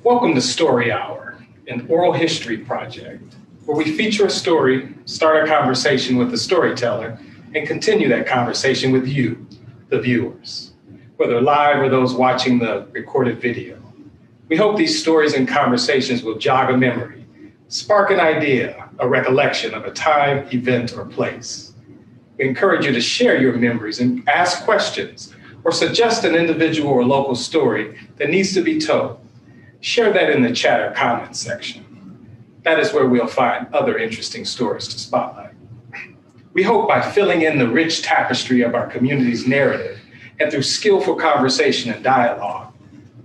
Welcome to Story Hour, an oral history project, where we feature a story, start a conversation with the storyteller, and continue that conversation with you, the viewers, whether live or those watching the recorded video. We hope these stories and conversations will jog a memory, spark an idea, a recollection of a time, event, or place. We encourage you to share your memories and ask questions or suggest an individual or local story that needs to be told. Share that in the chat or comments section. That is where we'll find other interesting stories to spotlight. We hope by filling in the rich tapestry of our community's narrative and through skillful conversation and dialogue,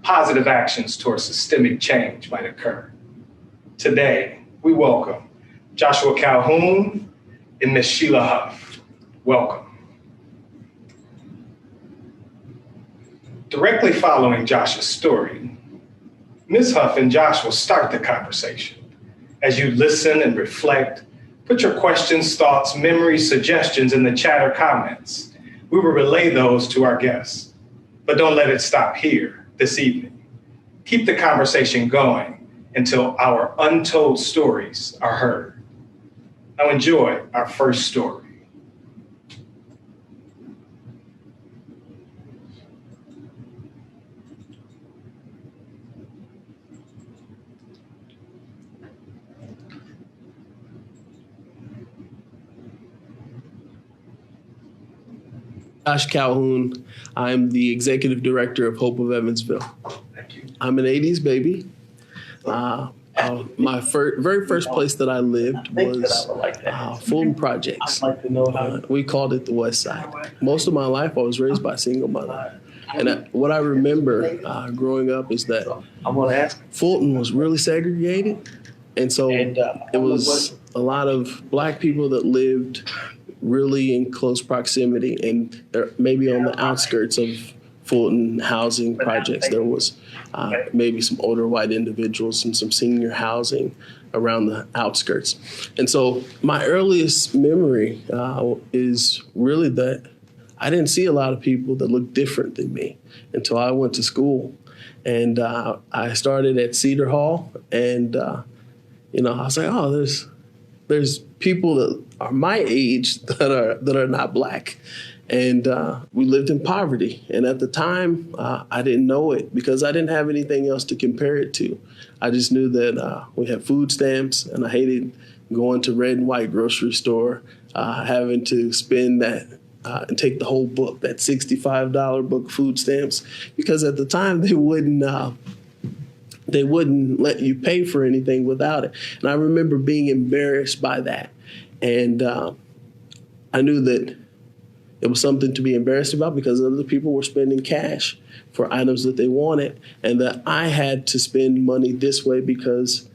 positive actions towards systemic change might occur. Today, we welcome Joshua Calhoun and Ms. Sheila Huff. Welcome. Directly following Josh's story, Ms. Huff and Josh will start the conversation. As you listen and reflect, put your questions, thoughts, memories, suggestions in the chat or comments. We will relay those to our guests. But don't let it stop here this evening. Keep the conversation going until our untold stories are heard. Now enjoy our first story. Josh Calhoun. I'm the executive director of Hope of Evansville. Thank you. I'm an 80s baby. My very first place that I lived was Fulton Projects. We called it the West Side. Most of my life, I was raised by a single mother. And what I remember growing up is that Fulton was really segregated. And so it was a lot of Black people that lived really in close proximity, and maybe on the outskirts of Fulton housing projects. There was maybe some older white individuals and some senior housing around the outskirts. And so my earliest memory is really that I didn't see a lot of people that looked different than me until I went to school. And I started at Cedar Hall, and I was like, oh, there's people that are my age that are not Black. And we lived in poverty. And at the time, I didn't know it because I didn't have anything else to compare it to. I just knew that we had food stamps, and I hated going to red and white grocery store, having to spend that and take the whole book, that $65 book of food stamps, because at the time they wouldn't let you pay for anything without it. And I remember being embarrassed by that. And I knew that it was something to be embarrassed about because other people were spending cash for items that they wanted, and that I had to spend money this way because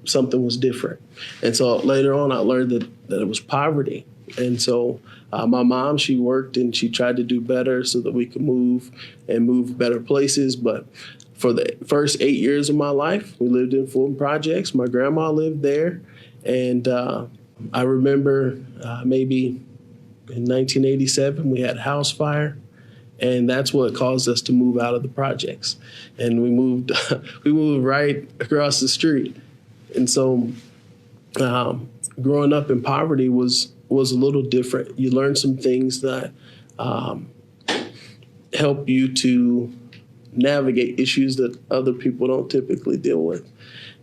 something was different. And so later on, I learned that it was poverty. And so my mom, she worked and she tried to do better so that we could move better places. But for the first 8 years of my life, we lived in Fulton Projects. My grandma lived there. And I remember maybe in 1987, we had a house fire. And that's what caused us to move out of the projects. And we moved right across the street. And so growing up in poverty was a little different. You learn some things that help you to navigate issues that other people don't typically deal with.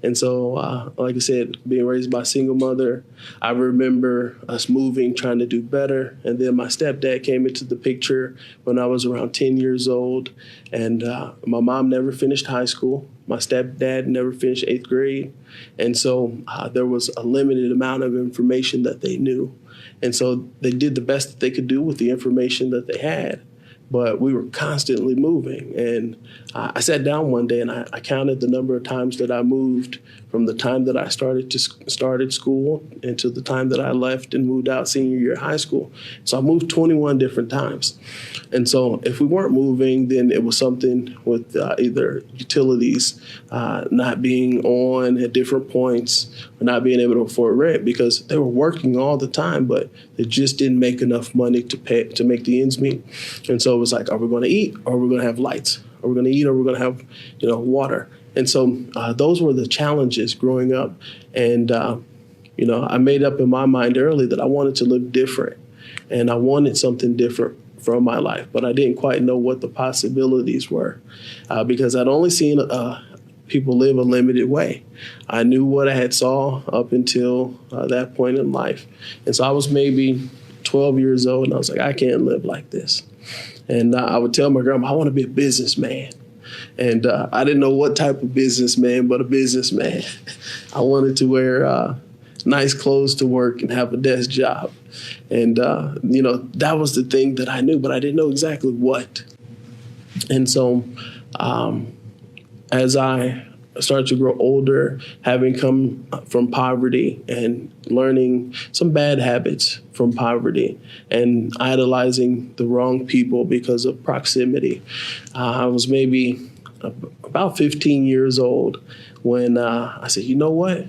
And so, like I said, being raised by a single mother, I remember us moving, trying to do better. And then my stepdad came into the picture when I was around 10 years old. And my mom never finished high school. My stepdad never finished 8th grade. And so there was a limited amount of information that they knew. And so they did the best that they could do with the information that they had. But we were constantly moving. And I sat down one day and I counted the number of times that I moved from the time that I started school until the time that I left and moved out senior year of high school. So I moved 21 different times. And so if we weren't moving, then it was something with either utilities not being on at different points or not being able to afford rent because they were working all the time, but they just didn't make enough money to make the ends meet. And so it was like, are we going to eat or are we going to have lights? Are Are we going to eat? Are we going to have, water? And so those were the challenges growing up. And, I made up in my mind early that I wanted to live different, and I wanted something different from my life, but I didn't quite know what the possibilities were because I'd only seen people live a limited way. I knew what I had saw up until that point in life. And so I was maybe 12 years old, and I was like, I can't live like this. And I would tell my grandma, I want to be a businessman. And I didn't know what type of businessman, but a businessman. I wanted to wear nice clothes to work and have a desk job. And, that was the thing that I knew, but I didn't know exactly what. And so as I started to grow older, having come from poverty and learning some bad habits from poverty and idolizing the wrong people because of proximity, I was maybe about 15 years old when I said, you know what?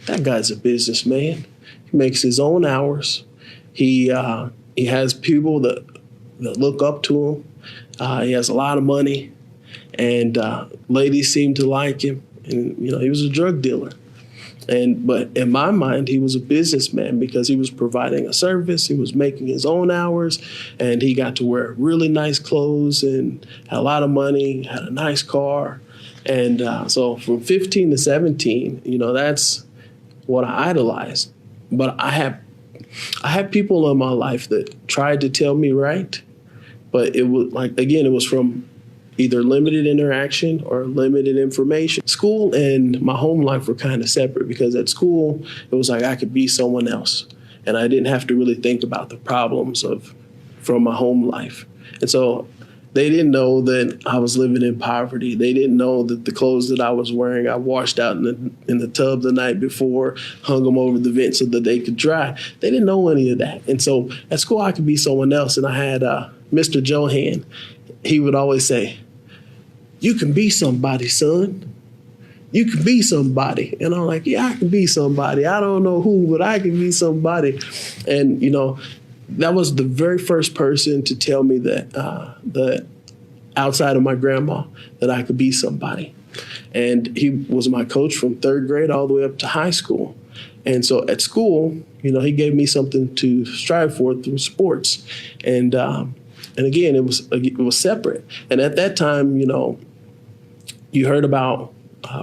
That guy's a businessman. He makes his own hours. He has people that look up to him. He has a lot of money, and ladies seem to like him. And he was a drug dealer, but in my mind, he was a businessman because he was providing a service. He was making his own hours, and he got to wear really nice clothes and had a lot of money, had a nice car, and so from 15 to 17, that's what I idolized. But I had people in my life that tried to tell me right, but it was it was from either limited interaction or limited information. School and my home life were kind of separate because at school, it was like I could be someone else, and I didn't have to really think about the problems from my home life. And so they didn't know that I was living in poverty. They didn't know that the clothes that I was wearing, I washed out in the tub the night before, hung them over the vent so that they could dry. They didn't know any of that. And so at school, I could be someone else. And I had Mr. Johan. He would always say, you can be somebody, son. You can be somebody. And I'm like, yeah, I can be somebody. I don't know who, but I can be somebody. And, that was the very first person to tell me that outside of my grandma, that I could be somebody. And he was my coach from third grade all the way up to high school. And so at school, he gave me something to strive for through sports. And again, it was separate. And at that time, you heard about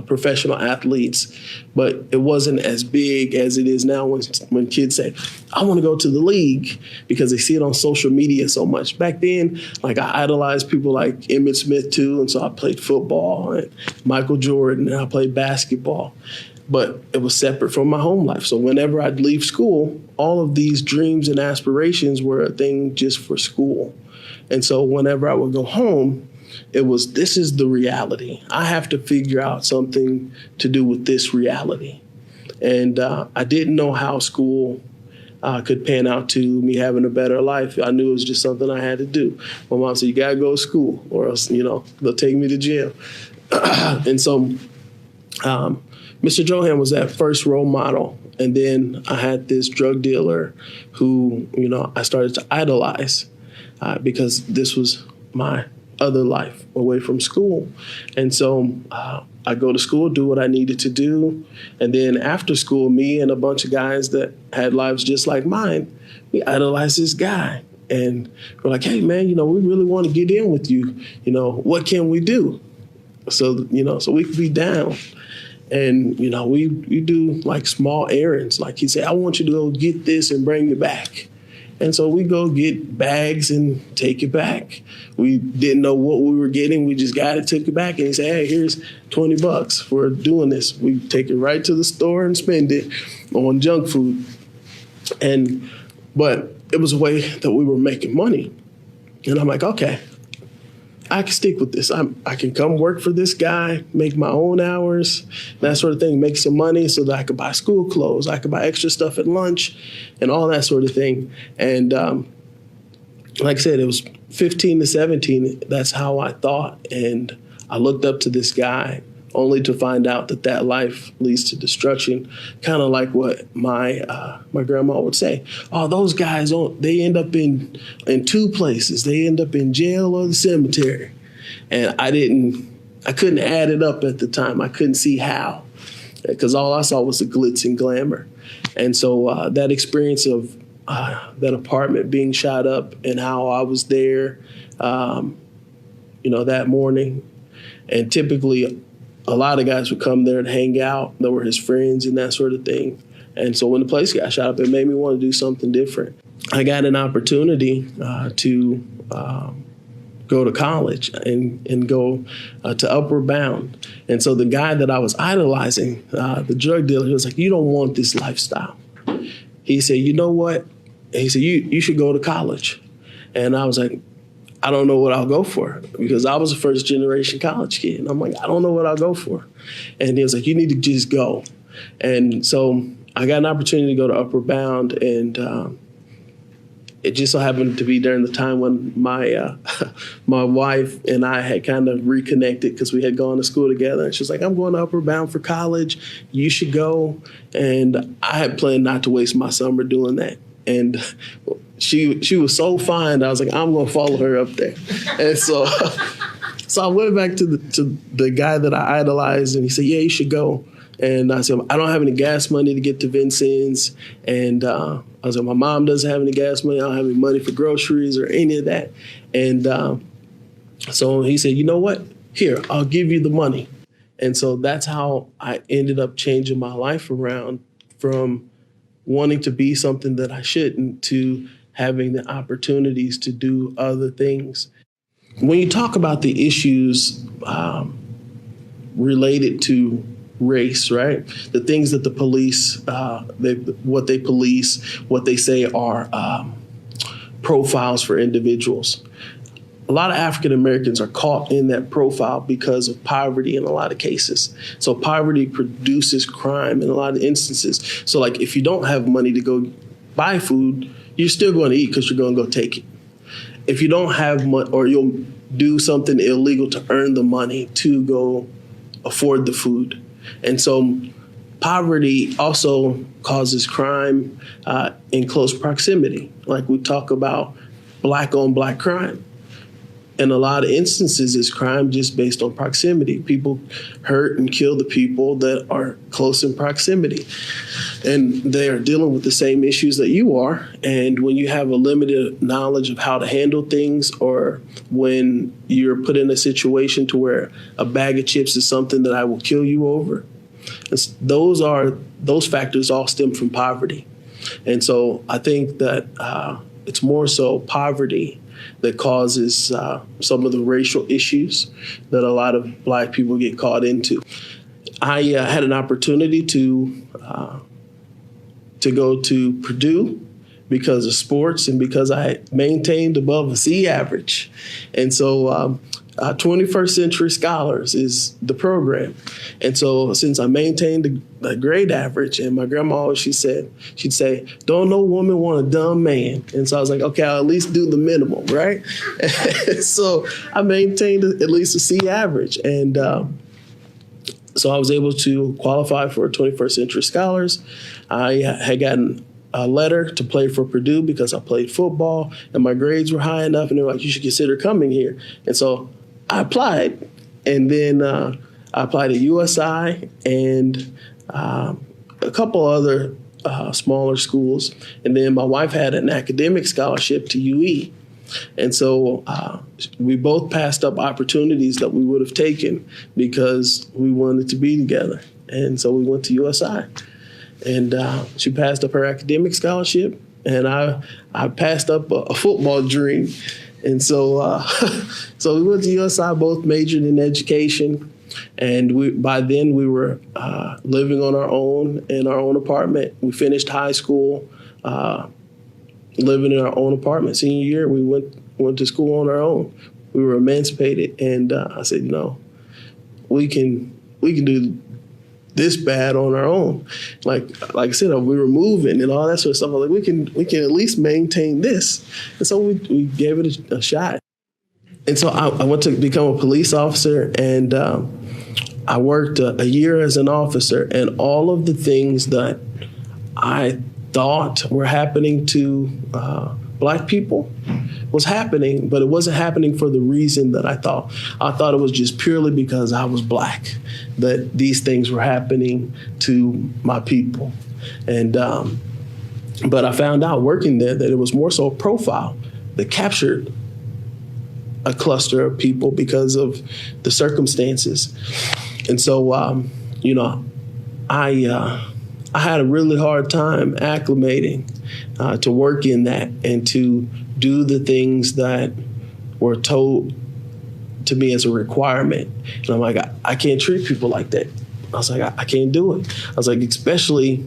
professional athletes, but it wasn't as big as it is now when kids say, I want to go to the league, because they see it on social media so much. Back then, I idolized people like Emmitt Smith too, and so I played football, and Michael Jordan, and I played basketball. But it was separate from my home life. So whenever I'd leave school, all of these dreams and aspirations were a thing just for school. And so whenever I would go home, this is the reality. I have to figure out something to do with this reality. And I didn't know how school could pan out to me having a better life. I knew it was just something I had to do. My mom said, you got to go to school or else, they'll take me to jail. And so Mr. Johan was that first role model. And then I had this drug dealer who, I started to idolize because this was my other life away from school. And so I go to school, do what I needed to do. And then after school, me and a bunch of guys that had lives just like mine, we idolized this guy. And we're like, hey, man, we really want to get in with you. What can we do? So, so we could be down. And, we do like small errands. Like he said, I want you to go get this and bring it back. And so we go get bags and take it back. We didn't know what we were getting. We just got it, took it back. And he said, hey, here's $20 for doing this. We take it right to the store and spend it on junk food. But it was a way that we were making money. And I'm like, okay, I can stick with this. I can come work for this guy, make my own hours, that sort of thing, make some money so that I could buy school clothes. I could buy extra stuff at lunch and all that sort of thing. And like I said, it was 15 to 17. That's how I thought. And I looked up to this guy only to find out that life leads to destruction, kind of like what my grandma would say. Oh, those guys, they end up in two places. They end up in jail or the cemetery. And I couldn't add it up at the time. I couldn't see how, because all I saw was the glitz and glamour. And so that experience of that apartment being shot up and how I was there, that morning. And typically a lot of guys would come there and hang out. They were his friends and that sort of thing. And so when the place got shot up, it made me want to do something different. I got an opportunity to go to college and go to Upward Bound. And so the guy that I was idolizing, the drug dealer, he was like, "You don't want this lifestyle." He said, "You know what?" He said, you should go to college. And I was like, "I don't know what I'll go for," because I was a first generation college kid. And I'm like, "I don't know what I'll go for." And he was like, "You need to just go." And so I got an opportunity to go to Upward Bound, and it just so happened to be during the time when my my wife and I had kind of reconnected because we had gone to school together. And she was like, "I'm going to Upward Bound for college. You should go." And I had planned not to waste my summer doing that. And she was so fine. I was like, "I'm going to follow her up there." And so I went back to the guy that I idolized, and he said, "Yeah, you should go." And I said, "I don't have any gas money to get to Vincennes." And I was like, "My mom doesn't have any gas money. I don't have any money for groceries or any of that." And so he said, "You know what? Here, I'll give you the money." And so that's how I ended up changing my life around from wanting to be something that I shouldn't to having the opportunities to do other things. When you talk about the issues related to race, right? The things that the police, what they police, what they say are profiles for individuals. A lot of African Americans are caught in that profile because of poverty in a lot of cases. So poverty produces crime in a lot of instances. So like if you don't have money to go buy food, you're still going to eat because you're going to go take it. If you don't have money, or you'll do something illegal to earn the money to go afford the food. And so poverty also causes crime in close proximity. Like we talk about black on black crime. In a lot of instances, it's crime just based on proximity. People hurt and kill the people that are close in proximity. And they are dealing with the same issues that you are. And when you have a limited knowledge of how to handle things, or when you're put in a situation to where a bag of chips is something that I will kill you over, those factors all stem from poverty. And so I think that it's more so poverty that causes some of the racial issues that a lot of black people get caught into. I had an opportunity to go to Purdue because of sports and because I maintained above a C average. And so 21st Century Scholars is the program. And so since I maintained a grade average, and my grandma always, she'd say, "Don't no woman want a dumb man." And so I was like, okay, I'll at least do the minimum, right? So I maintained at least a C average. And so I was able to qualify for 21st Century Scholars. I had gotten a letter to play for Purdue because I played football and my grades were high enough, and they were like, "You should consider coming here." And so I applied, and then I applied at USI and a couple other smaller schools. And then my wife had an academic scholarship to UE. And so we both passed up opportunities that we would have taken because we wanted to be together. And so we went to USI. And she passed up her academic scholarship, and I passed up a football dream. And so so we went to USI, both majored in education. And by then we were living on our own in our own apartment. We finished high school, living in our own apartment. Senior year, we went to school on our own. We were emancipated. And I said, we can do this bad on our own. Like I said, we were moving and all that sort of stuff. I was like, we can at least maintain this. And so we gave it a shot. And so I went to become a police officer, and I worked a year as an officer, and all of the things that I thought were happening to Black people was happening, but it wasn't happening for the reason that I thought. I thought it was just purely because I was Black that these things were happening to my people. And but I found out working there that it was more so a profile that captured a cluster of people because of the circumstances. And so, I had a really hard time acclimating to work in that and to do the things that were told to me as a requirement. And I'm like, I can't treat people like that. I was like, I can't do it. I was like, especially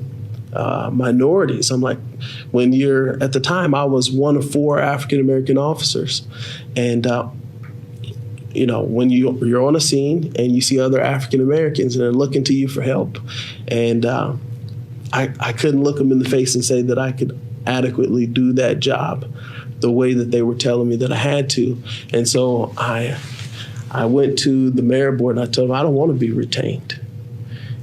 minorities. I'm like, at the time, I was one of 4 African-American officers. And, when you're on a scene and you see other African-Americans and they're looking to you for help, and I couldn't look them in the face and say that I could adequately do that job the way that they were telling me that I had to. And so I went to the mayor board and I told them I don't want to be retained.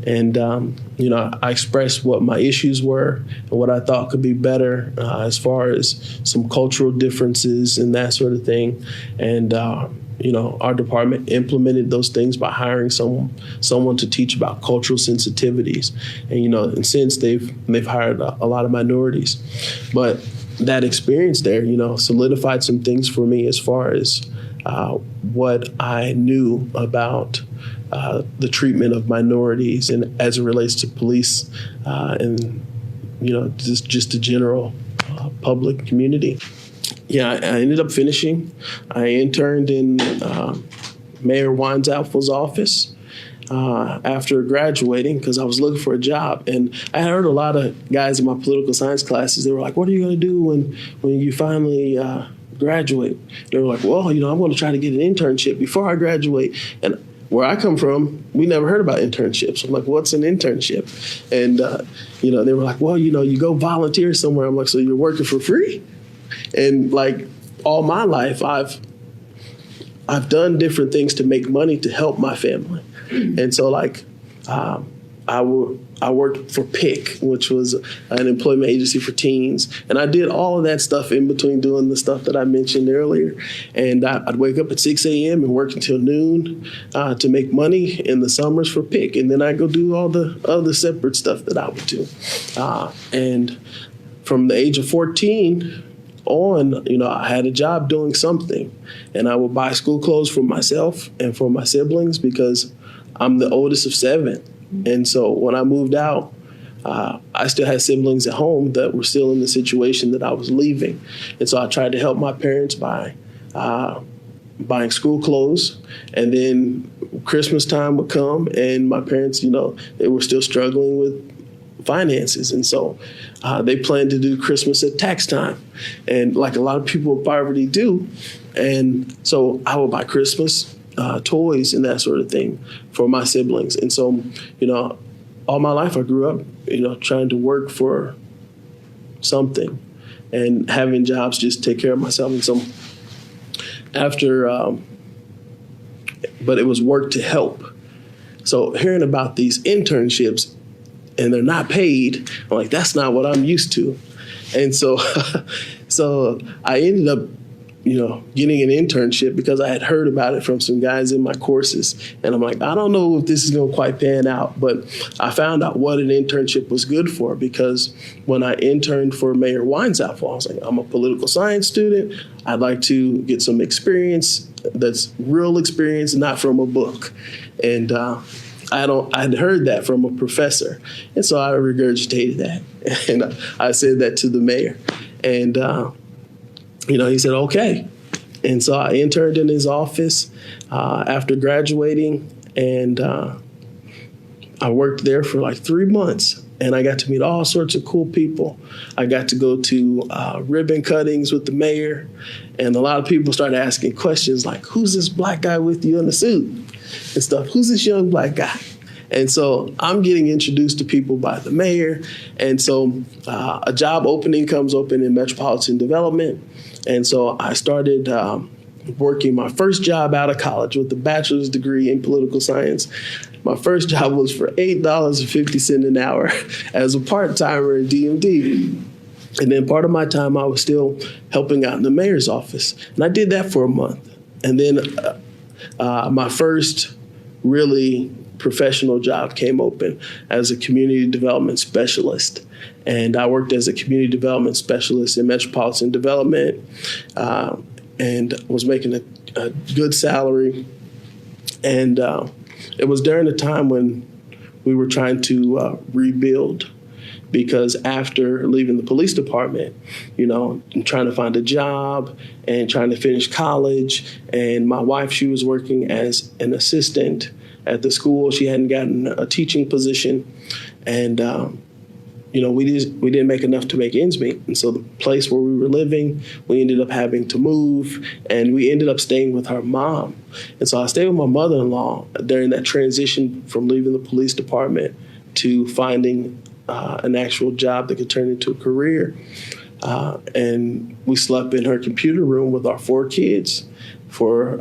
And, I expressed what my issues were and what I thought could be better as far as some cultural differences and that sort of thing. And, our department implemented those things by hiring someone to teach about cultural sensitivities. And, and since they've hired a lot of minorities. But that experience there, solidified some things for me as far as what I knew about the treatment of minorities and as it relates to police and, just the general public community. Yeah, I ended up finishing. I interned in Mayor Weinzapfel's office after graduating because I was looking for a job. And I heard a lot of guys in my political science classes, they were like, what are you going to do when you finally graduate? They were like, well, I'm going to try to get an internship before I graduate. And where I come from, we never heard about internships. I'm like, what's an internship? And, they were like, well, you go volunteer somewhere. I'm like, so you're working for free? And like all my life, I've done different things to make money to help my family. And so like I worked for PIC, which was an employment agency for teens. And I did all of that stuff in between doing the stuff that I mentioned earlier. And I'd wake up at 6 a.m. and work until noon to make money in the summers for PIC. And then I'd go do all the other separate stuff that I would do. And from the age of 14 on, I had a job doing something. And I would buy school clothes for myself and for my siblings because I'm the oldest of 7. And so when I moved out, I still had siblings at home that were still in the situation that I was leaving. And so I tried to help my parents by buying school clothes. And then Christmas time would come and my parents, they were still struggling with finances. And so they planned to do Christmas at tax time. And like a lot of people in poverty do. And so I would buy Christmas toys and that sort of thing for my siblings. And so, all my life I grew up, trying to work for something and having jobs just take care of myself. And so after, but it was work to help. So hearing about these internships and they're not paid, I'm like, that's not what I'm used to. And so, so I ended up getting an internship because I had heard about it from some guys in my courses. And I'm like, I don't know if this is going to quite pan out, but I found out what an internship was good for because when I interned for Mayor Weinzapfel, I was like, I'm a political science student. I'd like to get some experience that's real experience, not from a book. And I'd heard that from a professor. And so I regurgitated that. And I said that to the mayor. And, he said, okay. And so I interned in his office after graduating, and I worked there for like 3 months, and I got to meet all sorts of cool people. I got to go to ribbon cuttings with the mayor, and a lot of people started asking questions like, who's this black guy with you in the suit and stuff? Who's this young black guy? And so I'm getting introduced to people by the mayor. And so a job opening comes open in metropolitan development. And so I started working my first job out of college with a bachelor's degree in political science. My first job was for $8.50 an hour as a part-timer in DMD. And then part of my time, I was still helping out in the mayor's office. And I did that for a month. And then my first really professional job came open as a community development specialist. And I worked as a community development specialist in metropolitan development and was making a good salary. And it was during the time when we were trying to rebuild, because after leaving the police department, and trying to find a job and trying to finish college, and my wife, she was working as an assistant at the school. She hadn't gotten a teaching position, and we didn't make enough to make ends meet. And so the place where we were living, we ended up having to move, and we ended up staying with her mom. And so I stayed with my mother-in-law during that transition from leaving the police department to finding an actual job that could turn into a career. And we slept in her computer room with our 4 kids for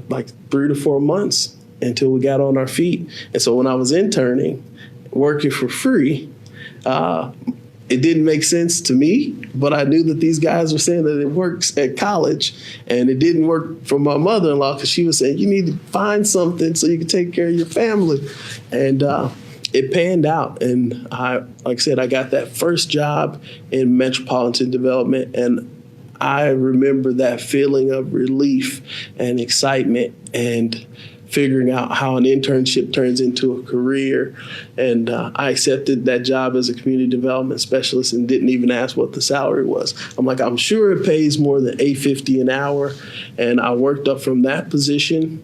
like 3 to 4 months until we got on our feet. And so when I was interning, working for free, it didn't make sense to me, but I knew that these guys were saying that it works at college, and it didn't work for my mother-in-law because she was saying, you need to find something so you can take care of your family. And it panned out. And like I said, I got that first job in metropolitan development, and I remember that feeling of relief and excitement and figuring out how an internship turns into a career. And I accepted that job as a community development specialist and didn't even ask what the salary was. I'm like, I'm sure it pays more than $8.50 an hour. And I worked up from that position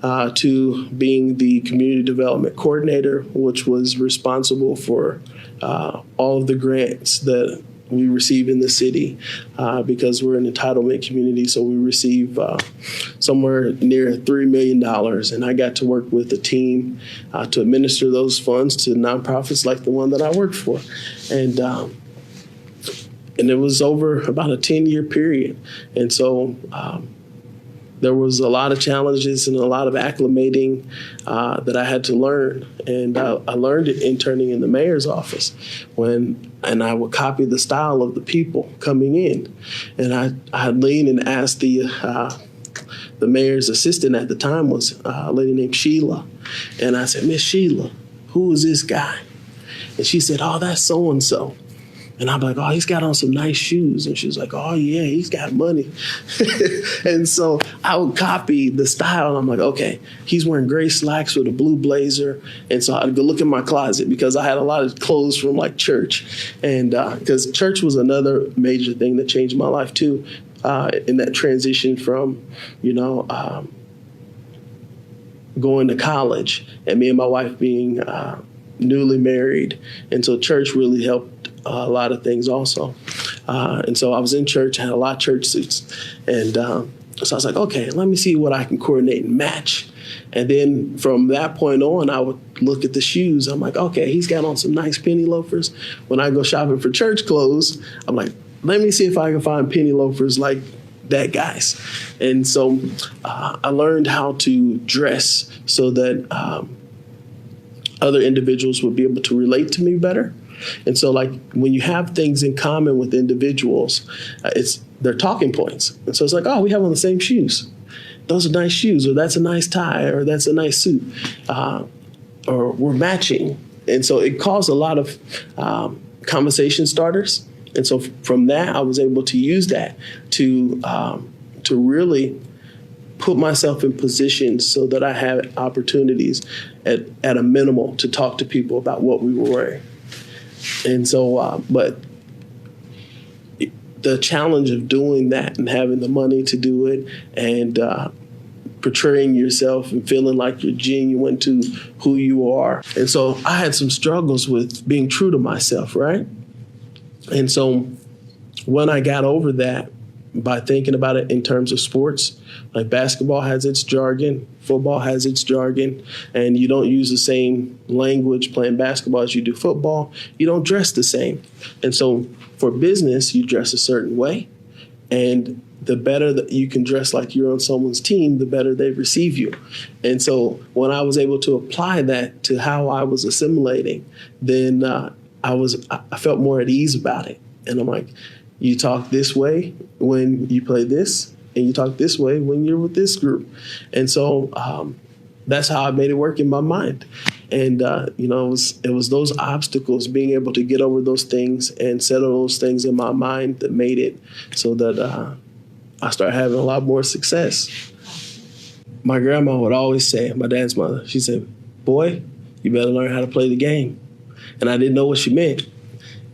to being the community development coordinator, which was responsible for all of the grants that we receive in the city because we're an entitlement community. So we receive somewhere near $3 million. And I got to work with a team to administer those funds to nonprofits like the one that I worked for. And it was over about a 10-year period. And so there was a lot of challenges and a lot of acclimating that I had to learn. And I learned it interning in the mayor's office and I would copy the style of the people coming in. And I'd lean and ask the mayor's assistant at the time was a lady named Sheila. And I said, Miss Sheila, who is this guy? And she said, oh, that's so-and-so. And I'm like, oh, he's got on some nice shoes. And she was like, oh, yeah, he's got money. And so I would copy the style. And I'm like, okay, he's wearing gray slacks with a blue blazer. And so I'd go look in my closet because I had a lot of clothes from like church. And because church was another major thing that changed my life, too, in that transition from, going to college and me and my wife being newly married. And so church really helped a lot of things also. And so I was in church, had a lot of church suits. And so I was like, okay, let me see what I can coordinate and match. And then from that point on, I would look at the shoes. I'm like, okay, he's got on some nice penny loafers. When I go shopping for church clothes, I'm like, let me see if I can find penny loafers like that guy's. And so I learned how to dress so that other individuals would be able to relate to me better. And so like when you have things in common with individuals, they're talking points. And so it's like, oh, we have on the same shoes. Those are nice shoes, or that's a nice tie, or that's a nice suit, or we're matching. And so it caused a lot of conversation starters. And so from that, I was able to use that to really put myself in positions so that I had opportunities at a minimal to talk to people about what we were wearing. And so, but the challenge of doing that and having the money to do it and portraying yourself and feeling like you're genuine to who you are. And so I had some struggles with being true to myself, right? And so when I got over that, by thinking about it in terms of sports, like basketball has its jargon, football has its jargon, and you don't use the same language playing basketball as you do football. You don't dress the same. And so for business, you dress a certain way. And the better that you can dress like you're on someone's team, the better they receive you. And so when I was able to apply that to how I was assimilating, then I felt more at ease about it. And I'm like, you talk this way when you play this, and you talk this way when you're with this group. And so that's how I made it work in my mind. And, it was those obstacles, being able to get over those things and settle those things in my mind that made it so that I started having a lot more success. My grandma would always say, my dad's mother, she said, boy, you better learn how to play the game. And I didn't know what she meant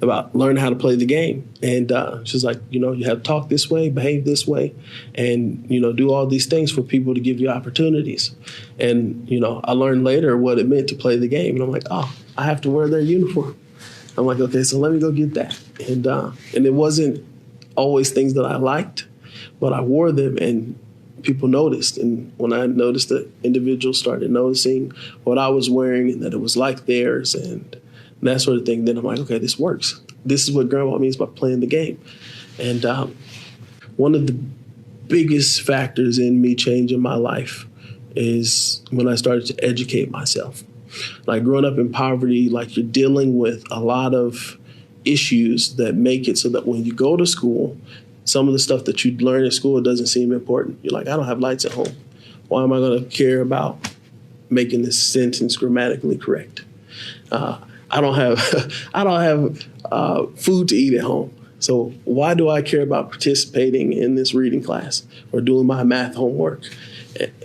about learning how to play the game. And she's like, you have to talk this way, behave this way, and, do all these things for people to give you opportunities. And, I learned later what it meant to play the game. And I'm like, oh, I have to wear their uniform. I'm like, okay, so let me go get that. And it wasn't always things that I liked, but I wore them and people noticed. And when I noticed that individuals started noticing what I was wearing and that it was like theirs and that sort of thing, then I'm like, okay, this works. This is what grandma means by playing the game. And one of the biggest factors in me changing my life is when I started to educate myself. Like growing up in poverty, like you're dealing with a lot of issues that make it so that when you go to school, some of the stuff that you learn in school doesn't seem important. You're like, I don't have lights at home. Why am I going to care about making this sentence grammatically correct? I don't have food to eat at home. So why do I care about participating in this reading class or doing my math homework?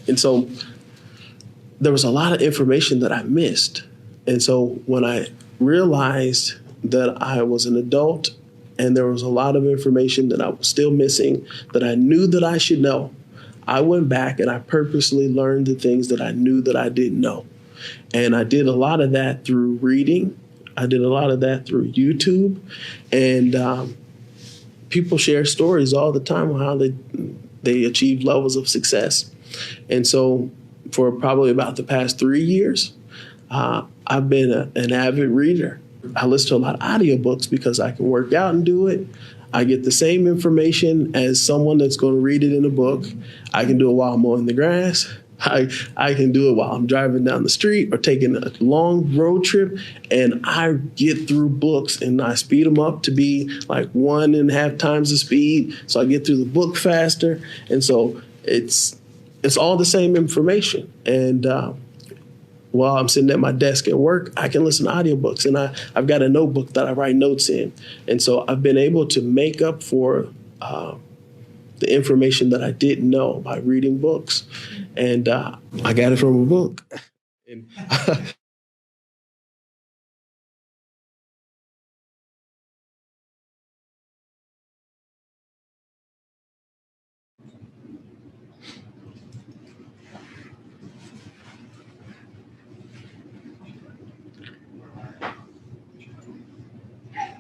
And so there was a lot of information that I missed. And so when I realized that I was an adult and there was a lot of information that I was still missing that I knew that I should know, I went back and I purposely learned the things that I knew that I didn't know. And I did a lot of that through reading. I did a lot of that through YouTube. And people share stories all the time on how they achieve levels of success. And so for probably about the past 3 years, I've been an avid reader. I listen to a lot of audiobooks because I can work out and do it. I get the same information as someone that's going to read it in a book. I can do it while I'm mowing the grass. I can do it while I'm driving down the street or taking a long road trip, and I get through books and I speed them up to be like 1.5 times the speed. So I get through the book faster. And so it's all the same information. And while I'm sitting at my desk at work, I can listen to audiobooks, and I've got a notebook that I write notes in. And so I've been able to make up for the information that I didn't know by reading books. And I got it from a book. And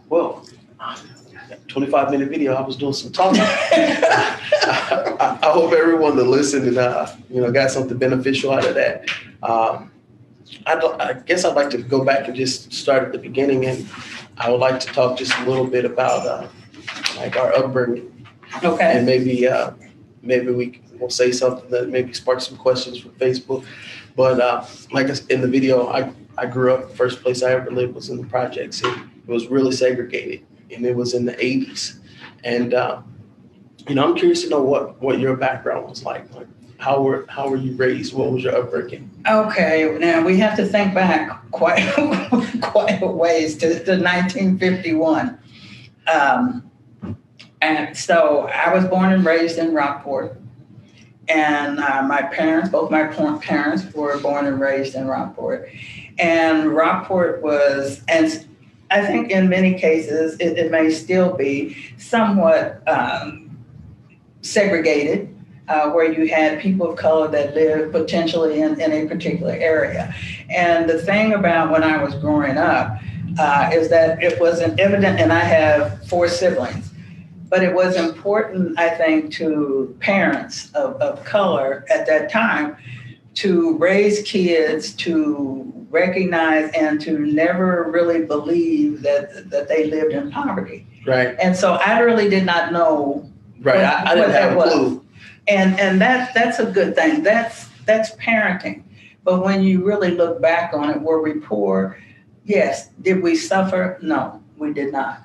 well, 25-minute video, I was doing some talking. I hope everyone that listened and got something beneficial out of that. I guess I'd like to go back and just start at the beginning, and I would like to talk just a little bit about like our upbringing. Okay. And maybe we'll say something that maybe sparks some questions from Facebook. But like in the video, I grew up. The first place I ever lived was in the projects. It was really segregated, and it was in the 80s. And I'm curious to know what your background was like. Like how were you raised? What was your upbringing? Okay, now we have to think back quite a ways to 1951. And so I was born and raised in Rockport. And both my parents were born and raised in Rockport. And Rockport was, and I think in many cases, it may still be somewhat segregated, where you had people of color that lived potentially in a particular area. And the thing about when I was growing up is that it wasn't evident, and I have 4 siblings, but it was important, I think, to parents of color at that time to raise kids to recognize and to never really believe that they lived in poverty. Right. And so I really did not know. Right. I didn't have a clue. And that's a good thing. That's parenting. But when you really look back on it, were we poor? Yes. Did we suffer? No, we did not.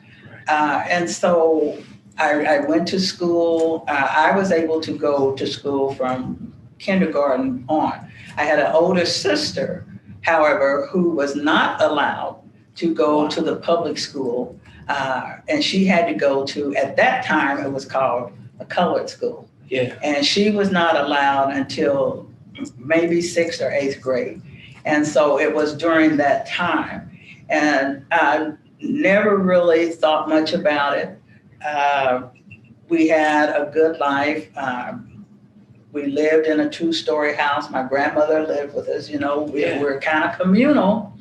And so I went to school. I was able to go to school from kindergarten on. I had an older sister, however, who was not allowed to go to the public school. And she had to go to, at that time, it was called a colored school. Yeah. And she was not allowed until maybe 6th or 8th grade. And so it was during that time. And I never really thought much about it. We had a good life. We lived in a 2-story house. My grandmother lived with us. We were kind of communal.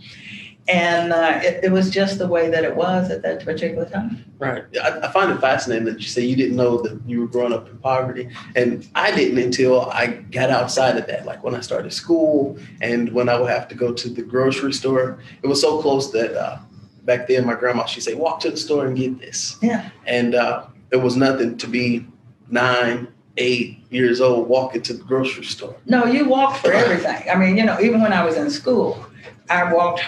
And it was just the way that it was at that particular time. Right. I find it fascinating that you say you didn't know that you were growing up in poverty. And I didn't until I got outside of that, like when I started school and when I would have to go to the grocery store. It was so close that back then my grandma, she'd say, walk to the store and get this. Yeah. And it was nothing to be 9, 8 years old walking to the grocery store. No, you walked for everything. I mean, even when I was in school, I walked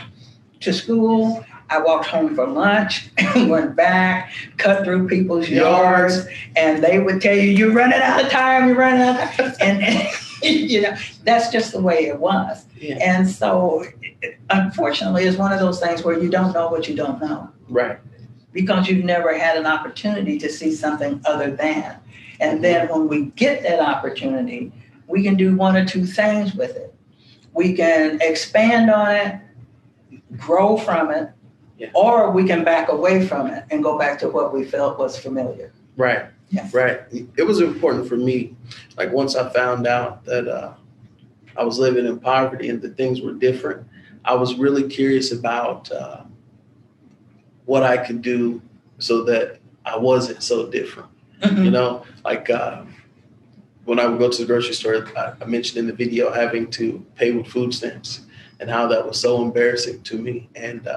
to school, I walked home for lunch, went back, cut through people's yards, and they would tell you, you're running out of time, you're running out of time. And that's just the way it was. Yeah. And so, unfortunately, it's one of those things where you don't know what you don't know. Right. Because you've never had an opportunity to see something other than. And then when we get that opportunity, we can do one or two things with it. We can expand on it, grow from it, or we can back away from it and go back to what we felt was familiar. Right. Yeah. Right. It was important for me. Like once I found out that I was living in poverty and that things were different, I was really curious about what I could do so that I wasn't so different. Mm-hmm. Like when I would go to the grocery store, I mentioned in the video having to pay with food stamps and how that was so embarrassing to me. And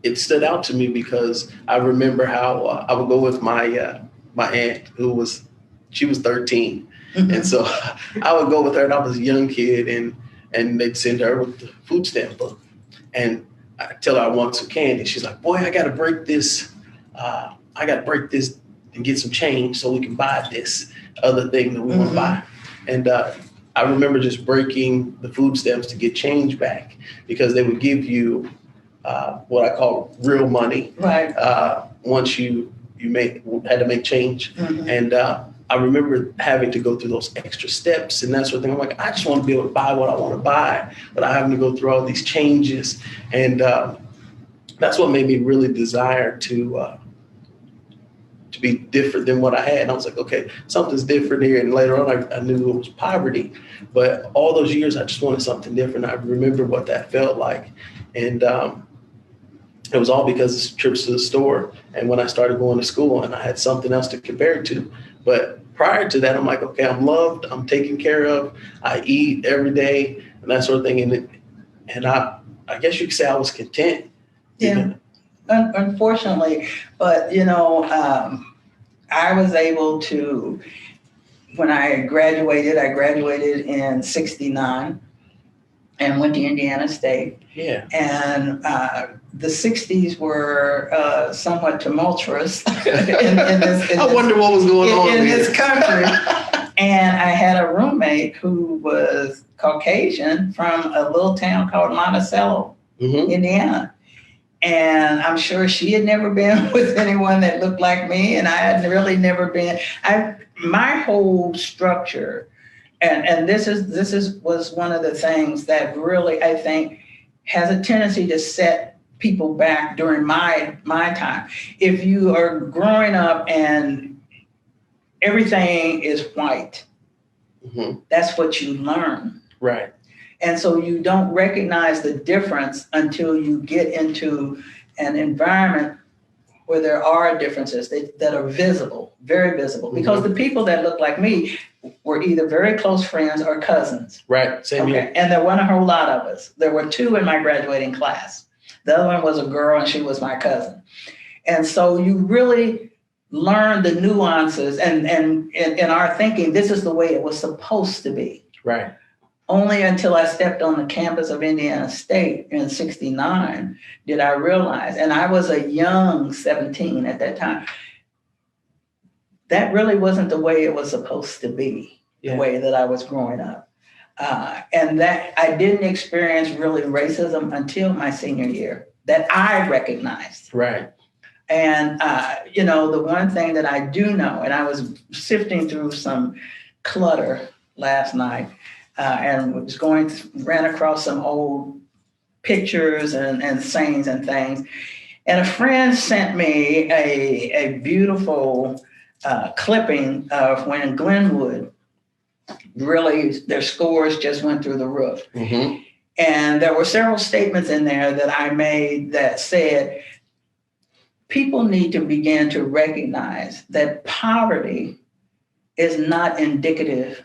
it stood out to me because I remember how I would go with my aunt she was 13. Mm-hmm. And so I would go with her and I was a young kid and they'd send her with the food stamp book. And I tell her I want some candy. She's like, boy, I got to break this and get some change so we can buy this other thing that we want to buy. And I remember just breaking the food stamps to get change back because they would give you what I call real money. Right. Once you had to make change. Mm-hmm. And I remember having to go through those extra steps and that sort of thing. I'm like, I just want to be able to buy what I want to buy, but I having to go through all these changes. And that's what made me really desire to be different than what I had. And I was like, okay, something's different here. And later on, I knew it was poverty. But all those years, I just wanted something different. I remember what that felt like. And it was all because of trips to the store. And when I started going to school and I had something else to compare it to. But prior to that, I'm like, okay, I'm loved. I'm taken care of. I eat every day and that sort of thing. And I guess you could say I was content. Yeah. Unfortunately, but I was able to, when I graduated in '69 and went to Indiana State. Yeah. And the 60s were somewhat tumultuous I wonder what was going on in this country. And I had a roommate who was Caucasian from a little town called Monticello, Indiana. And I'm sure she had never been with anyone that looked like me. And I had really never been. My whole structure, and this was one of the things that really, I think, has a tendency to set people back during my time. If you are growing up and everything is white, that's what you learn. Right. And so you don't recognize the difference until you get into an environment where there are differences that are visible, very visible. Because the people that look like me were either very close friends or cousins. Right, same here. And there weren't a whole lot of us. There were 2 in my graduating class. The other one was a girl and she was my cousin. And so you really learn the nuances and in our thinking, this is the way it was supposed to be. Right. Only until I stepped on the campus of Indiana State in '69 did I realize, and I was a young 17 at that time, that really wasn't the way it was supposed to be, the way that I was growing up. And that I didn't experience really racism until my senior year that I recognized. Right. And, the one thing that I do know, and I was sifting through some clutter last night, and ran across some old pictures and sayings and things. And a friend sent me a beautiful clipping of when Glenwood, really, their scores just went through the roof. Mm-hmm. And there were several statements in there that I made that said, people need to begin to recognize that poverty is not indicative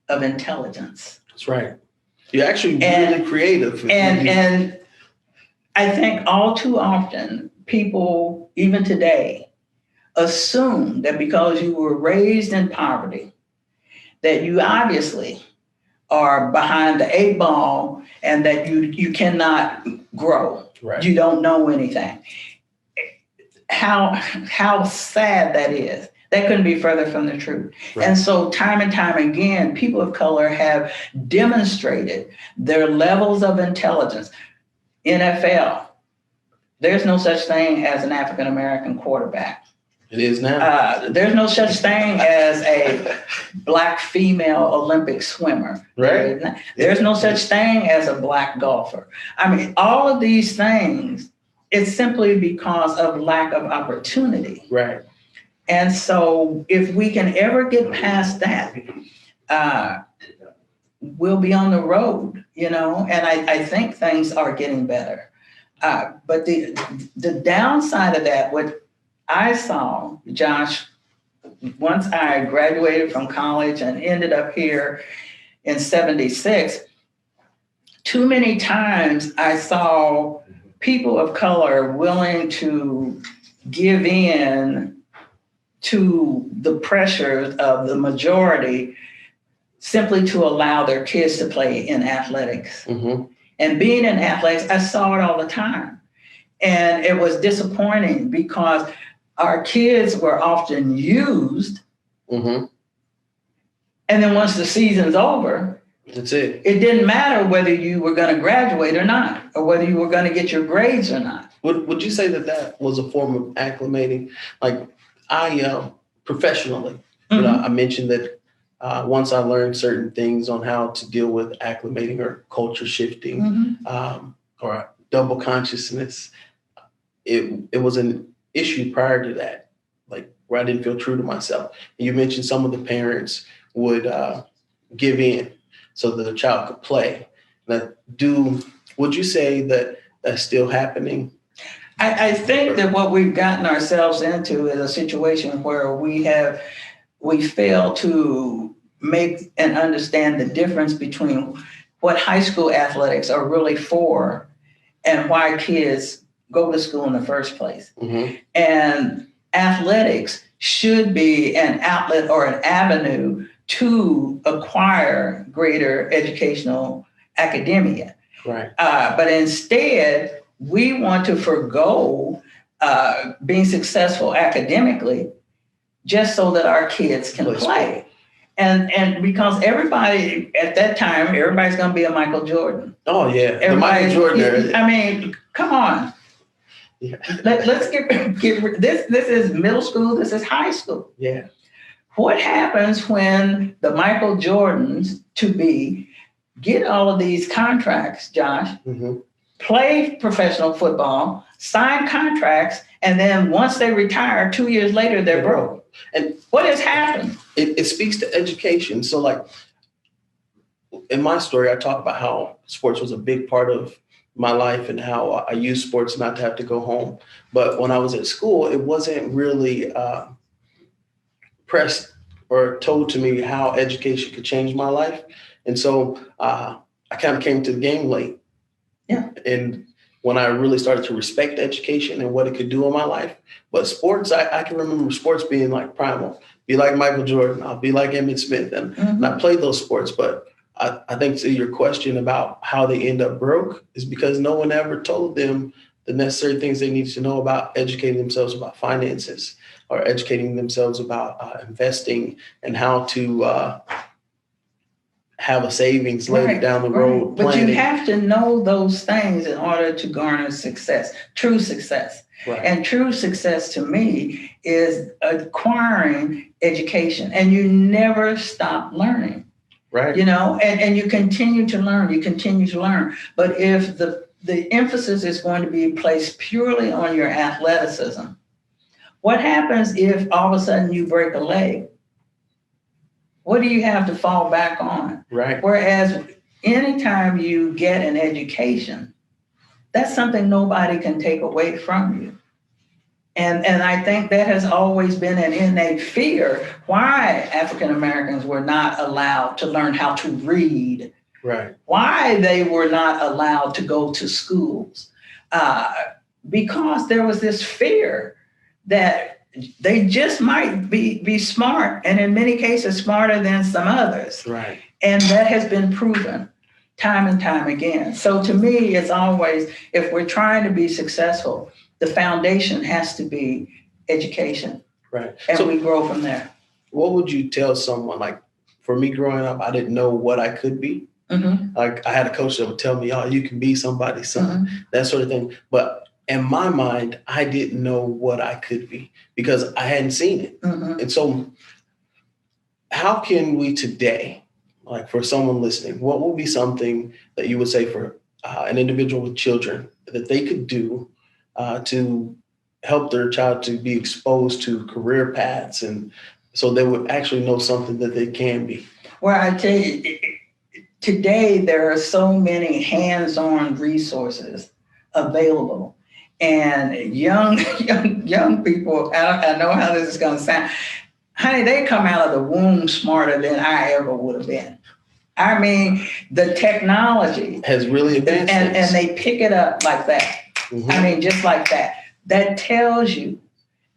of intelligence. That's right. You're actually really creative. And I think all too often, people, even today, assume that because you were raised in poverty, that you obviously are behind the 8 ball and that you cannot grow. Right. You don't know anything. How sad that is. That couldn't be further from the truth. Right. And so time and time again, people of color have demonstrated their levels of intelligence. NFL, there's no such thing as an African-American quarterback. It is now. There's no such thing as a Black female Olympic swimmer. Right. There's no such thing as a Black golfer. I mean, all of these things, it's simply because of lack of opportunity. Right. And so if we can ever get past that, we'll be on the road, and I think things are getting better. But the downside of that, what I saw, Josh, once I graduated from college and ended up here in '76, too many times I saw people of color willing to give in to the pressures of the majority simply to allow their kids to play in athletics. Mm-hmm. And being in athletics, I saw it all the time. And it was disappointing because our kids were often used. Mm-hmm. And then once the season's over, that's it. It didn't matter whether you were going to graduate or not, or whether you were going to get your grades or not. Would you say that was a form of acclimating? Like I professionally, mm-hmm. I mentioned that once I learned certain things on how to deal with acclimating or culture shifting, mm-hmm. Or double consciousness, it was an issue prior to that, like where I didn't feel true to myself. And you mentioned some of the parents would give in so that the child could play. Would you say that that's still happening? I think that what we've gotten ourselves into is a situation where we fail to make and understand the difference between what high school athletics are really for and why kids go to school in the first place. Mm-hmm. And athletics should be an outlet or an avenue to acquire greater educational academia. Right. But instead, we want to forgo being successful academically just so that our kids can play. And because everybody at that time, everybody's going to be a Michael Jordan. Oh, yeah. The Michael Jordan. I mean, come on. Yeah. Let's get this. This is middle school. This is high school. Yeah. What happens when the Michael Jordans get all of these contracts, Josh, mm-hmm. play professional football, sign contracts, and then once they retire, 2 years later, they're broke? And what has happened? It speaks to education. So like in my story, I talk about how sports was a big part of my life and how I used sports not to have to go home. But when I was at school, it wasn't really pressed or told to me how education could change my life. And so I kind of came to the game late. Yeah. And when I really started to respect education and what it could do in my life. But sports, I can remember sports being like primal. Be like Michael Jordan. I'll be like Emmitt Smith. And I played those sports. But I think to your question about how they end up broke is because no one ever told them the necessary things they need to know about educating themselves about finances or educating themselves about investing and how to have a savings later down the road. But planning. you have to know those things in order to garner success, true success. Right. And true success to me is acquiring education, and you never stop learning. Right. You know, and you continue to learn, But if the emphasis is going to be placed purely on your athleticism, what happens if all of a sudden you break a leg? What do you have to fall back on? Right. Whereas anytime you get an education, that's something nobody can take away from you. And I think that has always been an innate fear why African Americans were not allowed to learn how to read. Right. Why they were not allowed to go to schools. Because there was this fear that they just might be smart, and in many cases smarter than some others. Right. And that has been proven time and time again. So to me, it's always, if we're trying to be successful, the foundation has to be education. Right. And so we grow from there. What would you tell someone? Like, for me growing up, I didn't know what I could be. Mm-hmm. Like, I had a coach that would tell me, oh, you can be somebody's son, that sort of thing. But in my mind, I didn't know what I could be because I hadn't seen it. Mm-hmm. And so how can we today, like for someone listening, what would be something that you would say for an individual with children that they could do to help their child to be exposed to career paths, and so they would actually know something that they can be? Well, I tell you, today there are so many hands-on resources available, and young people. I know how this is going to sound. Honey, they come out of the womb smarter than I ever would have been. I mean, the technology has really advanced, and they pick it up like that. Mm-hmm. I mean, just like that. That tells you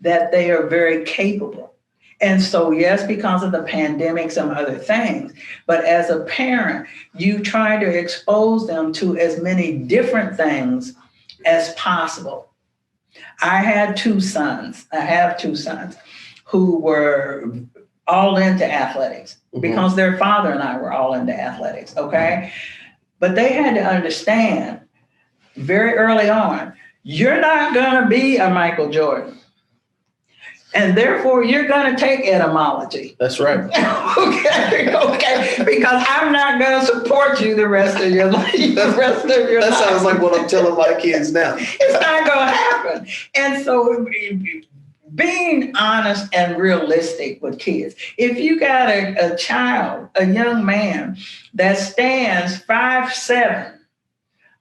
that they are very capable. And so, yes, because of the pandemic, some other things, but as a parent, you try to expose them to as many different things as possible. I have two sons who were all into athletics because their father and I were all into athletics, okay? But they had to understand very early on, you're not gonna be a Michael Jordan. And therefore, you're going to take etymology. That's right. okay. Because I'm not going to support you the rest of your life. That sounds like what I'm telling my kids now. It's not going to happen. And so, being honest and realistic with kids. If you got a child, a young man that stands 5'7",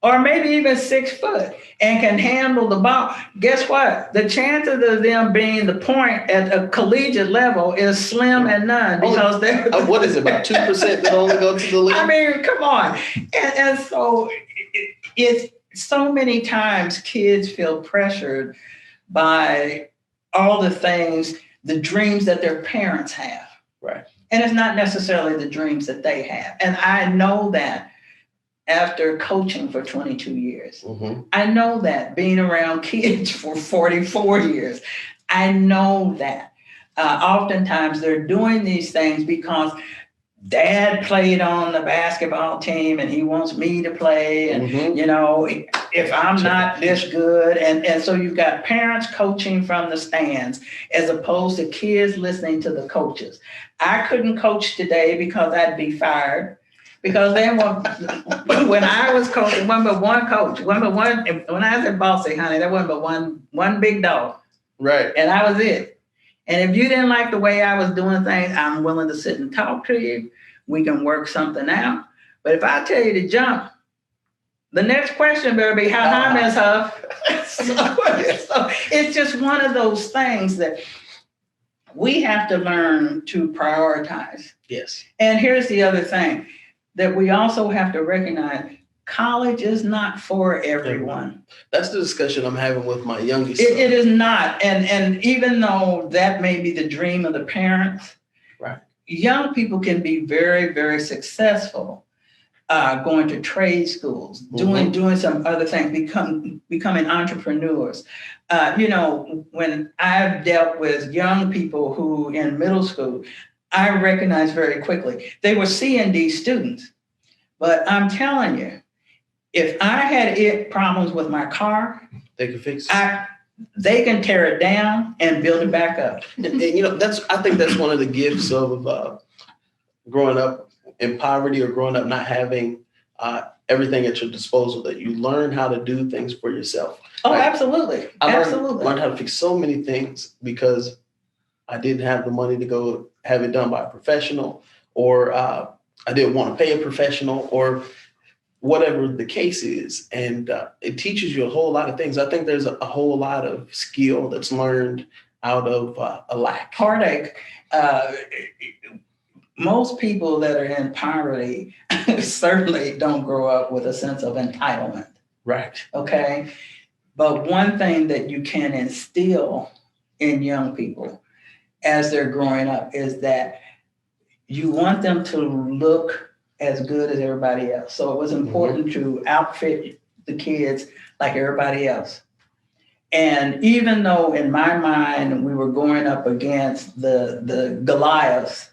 or maybe even 6 foot, and can handle the ball, guess what? The chances of them being the point at a collegiate level is slim and none, because they're... what is it, about 2% that only go to the league? I mean, come on. And so it's so many times kids feel pressured by all the things, the dreams that their parents have. Right. And it's not necessarily the dreams that they have. And I know that after coaching for 22 years. Mm-hmm. I know that being around kids for 44 years. I know that oftentimes they're doing these things because dad played on the basketball team and he wants me to play. And, you know, if I'm not this good. And so you've got parents coaching from the stands as opposed to kids listening to the coaches. I couldn't coach today because I'd be fired. Because then when I was coaching, one but one coach, when I was at Bossy, honey, there wasn't but one big dog. Right. And I was it. And if you didn't like the way I was doing things, I'm willing to sit and talk to you. We can work something out. But if I tell you to jump, the next question better be, how high, Ms. Huff? So it's just one of those things that we have to learn to prioritize. Yes. And here's the other thing that we also have to recognize: college is not for everyone. That's the discussion I'm having with my youngest son. It is not. And even though that may be the dream of the parents, right, young people can be very, very successful going to trade schools, doing some other things, becoming entrepreneurs. When I've dealt with young people who in middle school, I recognized very quickly they were C&D students. But I'm telling you, if I had problems with my car, they can fix it. They can tear it down and build it back up. And, I think that's one of the gifts of growing up in poverty or growing up not having everything at your disposal, that you learn how to do things for yourself. Oh, absolutely. I learned how to fix so many things because I didn't have the money to go have it done by a professional, or I didn't want to pay a professional, or whatever the case is. And it teaches you a whole lot of things. I think there's a whole lot of skill that's learned out of a lack. Heartache. Most people that are in poverty certainly don't grow up with a sense of entitlement. Right. Okay. But one thing that you can instill in young people as they're growing up is that you want them to look as good as everybody else. So it was important to outfit the kids like everybody else. And even though in my mind we were going up against the Goliaths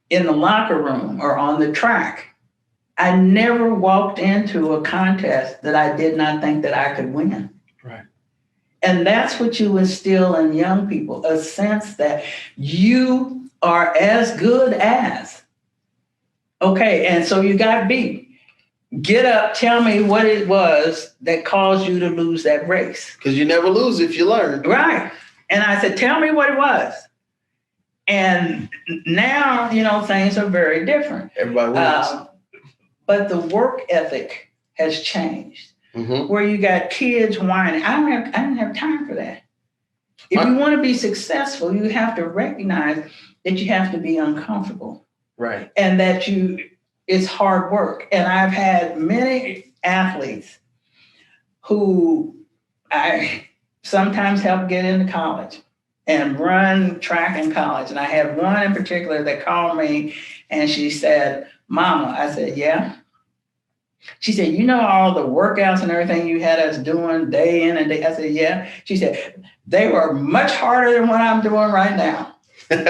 in the locker room or on the track, I never walked into a contest that I did not think that I could win. Right. And that's what you instill in young people, a sense that you are as good as. Okay, and so you got beat. Get up, tell me what it was that caused you to lose that race. Because you never lose if you learn. Right. And I said, tell me what it was. And now, things are very different. Everybody wins. But the work ethic has changed, where you got kids whining. I don't have time for that. If you want to be successful, you have to recognize that you have to be uncomfortable. Right. And that it's hard work. And I've had many athletes who I sometimes help get into college and run track in college. And I had one in particular that called me and she said, Mama, I said, yeah. She said, all the workouts and everything you had us doing day in and day. I said, yeah. She said, they were much harder than what I'm doing right now. I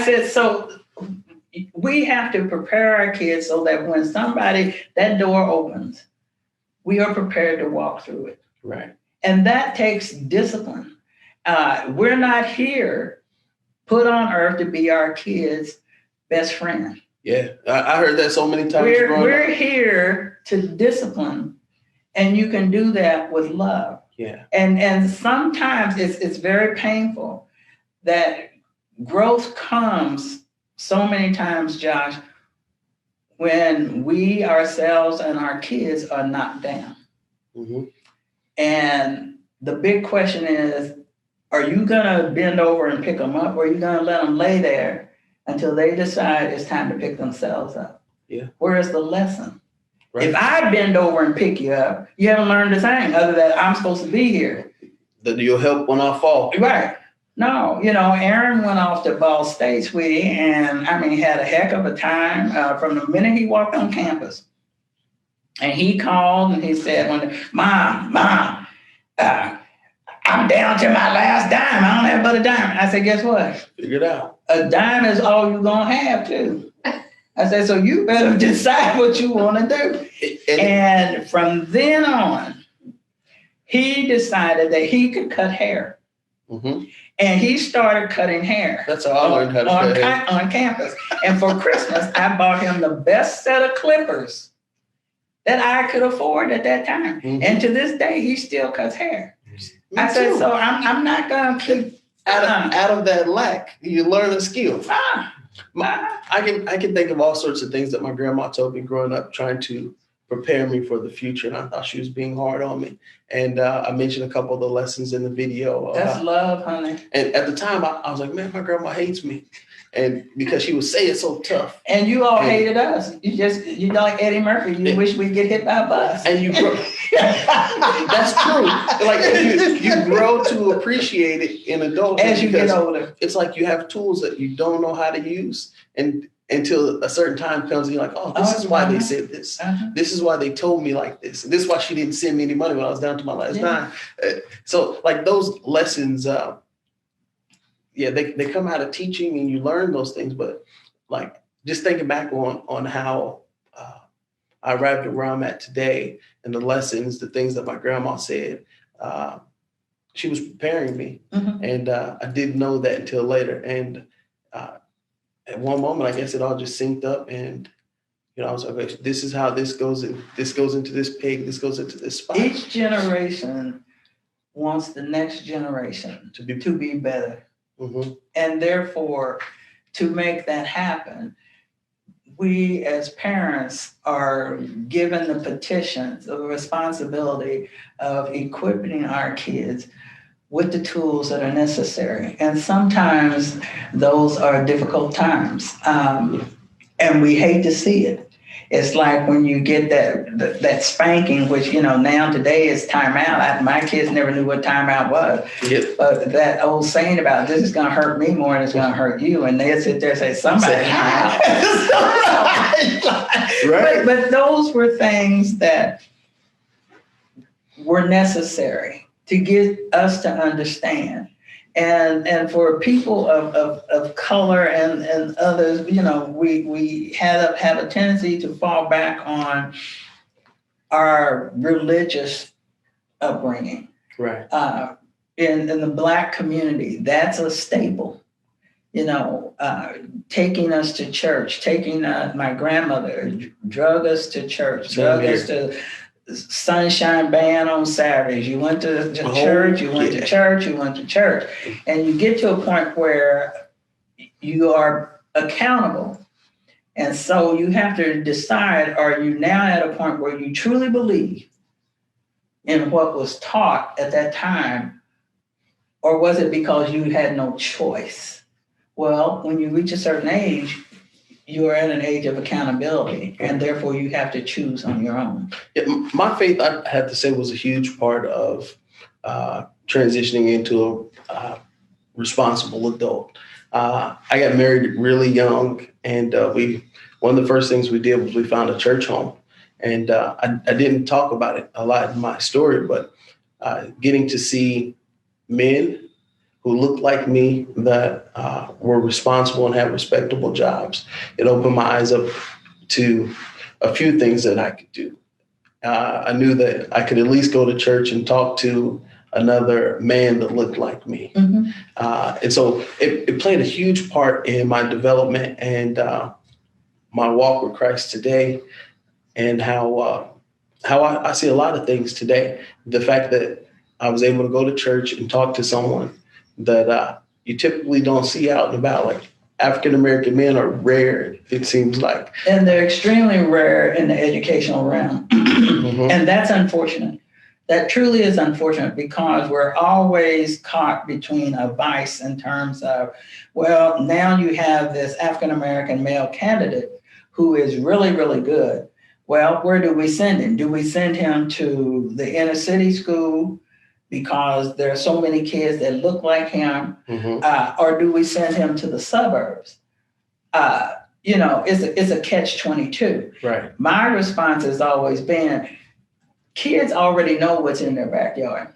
said, so we have to prepare our kids so that when that door opens, we are prepared to walk through it. Right. And that takes discipline. We're not here put on earth to be our kids' best friend. Yeah, I heard that so many times. We're here to discipline, and you can do that with love. Yeah. And sometimes it's very painful that growth comes so many times, Josh, when we ourselves and our kids are knocked down. And the big question is, are you going to bend over and pick them up, or are you going to let them lay there until they decide it's time to pick themselves up? Yeah. Where's the lesson? Right. If I bend over and pick you up, you haven't learned a thing other than I'm supposed to be here. That you'll help when I fall. Right. No, Aaron went off to Ball State, sweetie, and had a heck of a time from the minute he walked on campus. And he called and he said, Mom, I'm down to my last dime. I don't have but a dime. I said, guess what? Figure it out. A dime is all you're going to have, too. I said, so you better decide what you want to do. And from then on, he decided that he could cut hair. And he started cutting hair. That's how I learned how to cut hair. On campus. And for Christmas, I bought him the best set of clippers that I could afford at that time. And to this day, he still cuts hair. I said, so I'm not going to keep... Out of that lack, you learn a skill. I can think of all sorts of things that my grandma told me growing up, trying to prepare me for the future. And I thought she was being hard on me. And I mentioned a couple of the lessons in the video. That's love, honey. And at the time, I was like, man, my grandma hates me. And because she would say it so tough. And you all hated us. You like Eddie Murphy. You wish we'd get hit by a bus. And you grow. That's true. Like you grow to appreciate it in adulthood. As you get older. It's like you have tools that you don't know how to use. And until a certain time comes and you're like, oh, this is why they said this. This is why they told me like this. And this is why she didn't send me any money when I was down to my last dime. So like those lessons, they come out of teaching and you learn those things. But like just thinking back on how I arrived at where I'm at today and the lessons, the things that my grandma said, she was preparing me. And I didn't know that until later. And at one moment, I guess it all just synced up, and I was like, okay, this is how this goes. This goes into this pig. This goes into this spot. Each generation wants the next generation to be better, and therefore, to make that happen, we as parents are given the petitions of the responsibility of equipping our kids with the tools that are necessary. And sometimes those are difficult times. And we hate to see it. It's like when you get that spanking, which, now today is timeout. My kids never knew what timeout was. Yep. But that old saying about this is gonna hurt me more than it's gonna hurt you. And they'd sit there and say, somebody. Right. But those were things that were necessary to get us to understand. And for people of color and others, we have a tendency to fall back on our religious upbringing. Right. In the Black community, that's a staple. Taking us to church, taking my grandmother drug us to church, drug us to Sunshine Band on Saturdays. You went to church, you went to church, you went to church. And you get to a point where you are accountable. And so you have to decide, are you now at a point where you truly believe in what was taught at that time? Or was it because you had no choice? Well, when you reach a certain age, you are in an age of accountability, and therefore you have to choose on your own. Yeah, my faith, I have to say, was a huge part of transitioning into a responsible adult. I got married really young, and one of the first things we did was we found a church home. And I didn't talk about it a lot in my story, but getting to see men who looked like me that were responsible and had respectable jobs. It opened my eyes up to a few things that I could do. I knew that I could at least go to church and talk to another man that looked like me. And so it played a huge part in my development and my walk with Christ today, and how I see a lot of things today. The fact that I was able to go to church and talk to someone that you typically don't see out and about. Like AfricanAmerican men are rare, it seems like. And they're extremely rare in the educational realm. And that's unfortunate. That truly is unfortunate, because we're always caught between a vice in terms of, well, now you have this African-American male candidate who is really, really good. Well, where do we send him? Do we send him to the inner city school because there are so many kids that look like him, or do we send him to the suburbs? It's a catch-22. Right. My response has always been, kids already know what's in their backyard.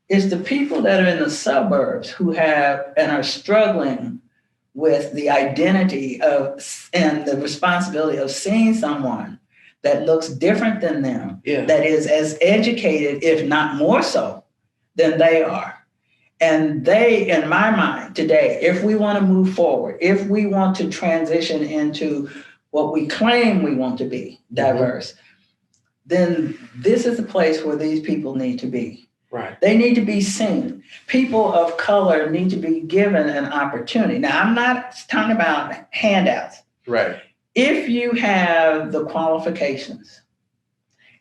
It's the people that are in the suburbs who have and are struggling with the identity of and the responsibility of seeing someone that looks different than them, that is as educated, if not more so, than they are. And they, in my mind today, if we want to move forward, if we want to transition into what we claim we want to be, diverse, then this is the place where these people need to be. Right. They need to be seen. People of color need to be given an opportunity. Now, I'm not talking about handouts. Right. If you have the qualifications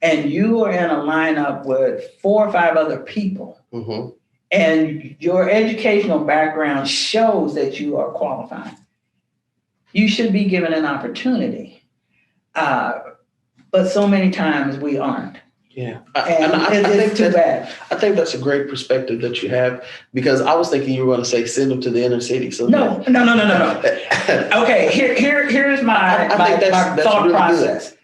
and you are in a lineup with 4 or 5 other people, and your educational background shows that you are qualified, you should be given an opportunity. But so many times we aren't. Yeah. It's too bad. I think that's a great perspective that you have, because I was thinking you were going to say send them to the inner city. So no. Okay, here's my thought really process. Good.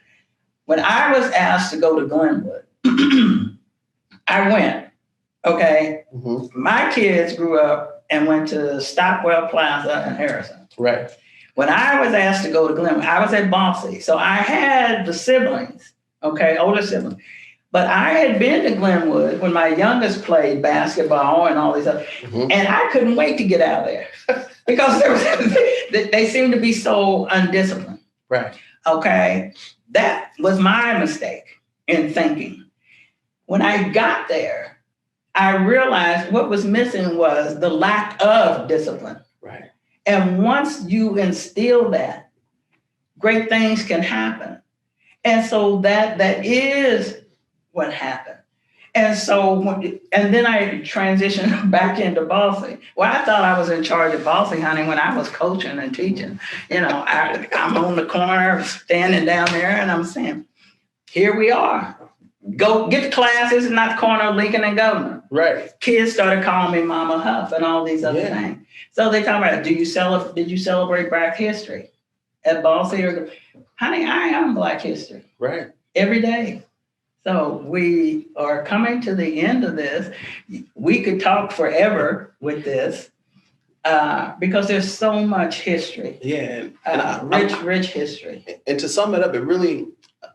When I was asked to go to Glenwood, I went. Okay, My kids grew up and went to Stockwell Plaza in Harrison. Right. When I was asked to go to Glenwood, I was at Bossy, so I had the siblings. Okay, older siblings. But I had been to Glenwood when my youngest played basketball and all these other, and I couldn't wait to get out of there because they seemed to be so undisciplined. Right. Okay. That was my mistake in thinking. When I got there, I realized what was missing was the lack of discipline. Right. And once you instill that, great things can happen. And so that is what happened. And so, and then I transitioned back into bossing. Well, I thought I was in charge of bossing, honey, when I was coaching and teaching. I'm on the corner, standing down there, and I'm saying, here we are. Go get the classes, not the corner of Lincoln and Governor. Right. Kids started calling me Mama Huff and all these other things. So they talk about, did you celebrate Black history at Bossy? Honey, I am Black history. Right. Every day. So we are coming to the end of this. We could talk forever with this because there's so much history. Yeah. Rich history. And to sum it up,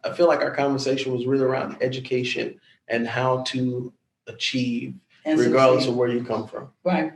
I feel like our conversation was really around education and how to achieve, regardless of where you come from. Right.